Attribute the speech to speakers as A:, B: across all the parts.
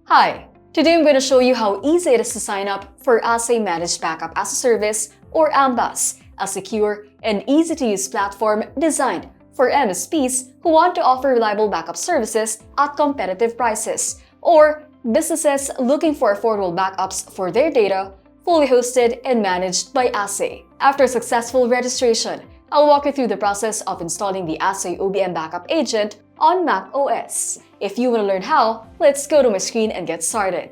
A: Hi! Today I'm going to show you how easy it is to sign up for Ahsay Managed Backup as a Service or AMBaaS, a secure and easy-to-use platform designed for MSPs who want to offer reliable backup services at competitive prices, or businesses looking for affordable backups for their data, fully hosted and managed by Ahsay. After successful registration, I'll walk you through the process of installing the AhsayOBM backup agent on macOS. If you want to learn how, let's go to my screen and get started.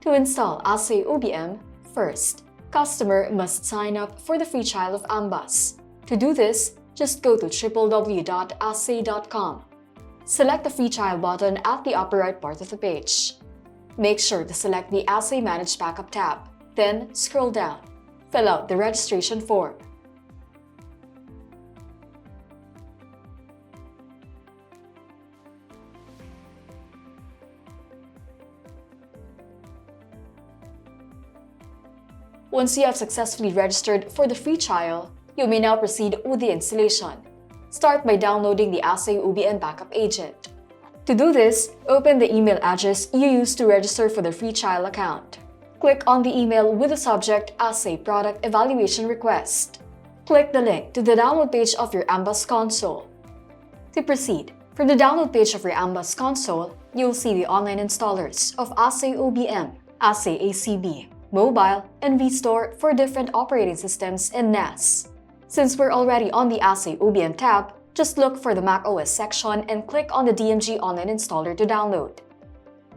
A: To install AhsayOBM, first, customer must sign up for the free trial of AMBaaS. To do this, just go to www.ahsay.com. Select the free trial button at the upper right part of the page. Make sure to select the Ahsay Managed Backup tab, then scroll down. Fill out the registration form. Once you have successfully registered for the free trial, you may now proceed with the installation. Start by downloading the AhsayOBM backup agent. To do this, open the email address you used to register for the free trial account. Click on the email with the subject Ahsay Product Evaluation Request. Click the link to the download page of your AMBaaS console. To proceed, from the download page of your AMBaaS console, you'll see the online installers of AhsayOBM, AhsayACB, Mobile, and vStore for different operating systems and NAS. Since we're already on the AhsayOBM tab, just look for the macOS section and click on the DMG Online Installer to download.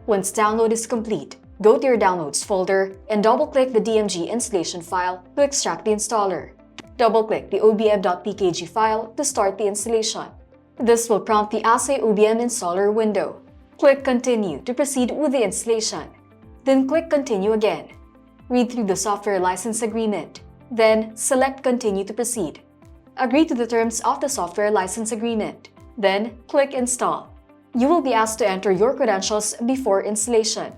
A: Once download is complete, go to your Downloads folder and double-click the DMG installation file to extract the installer. Double-click the obm.pkg file to start the installation. This will prompt the AhsayOBM installer window. Click Continue to proceed with the installation. Then click Continue again. Read through the software license agreement. Then select Continue to proceed. Agree to the terms of the software license agreement. Then click Install. You will be asked to enter your credentials before installation.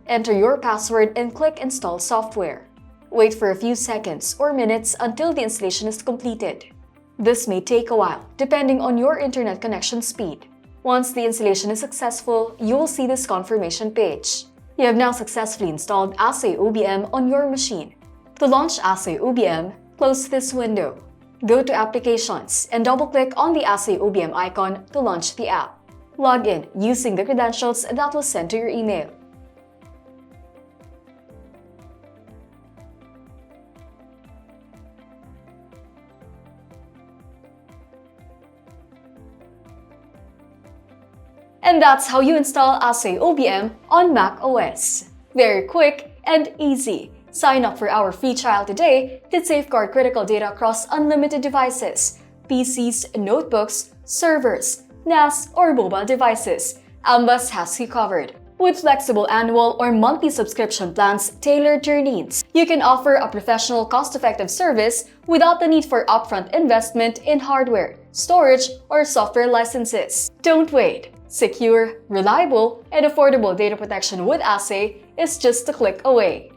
A: Enter your password and click Install Software. Wait for a few seconds or minutes until the installation is completed. This may take a while, depending on your internet connection speed. Once the installation is successful, you will see this confirmation page. You have now successfully installed AhsayOBM on your machine. To launch AhsayOBM, close this window. Go to Applications and double-click on the AhsayOBM icon to launch the app. Log in using the credentials that was sent to your email. And that's how you install AhsayOBM on macOS. Very quick and easy. Sign up for our free trial today to safeguard critical data across unlimited devices, PCs, notebooks, servers, NAS, or mobile devices. AMBaaS has you covered. With flexible annual or monthly subscription plans tailored to your needs, you can offer a professional, cost-effective service without the need for upfront investment in hardware, storage, or software licenses. Don't wait. Secure, reliable, and affordable data protection with Ahsay is just a click away.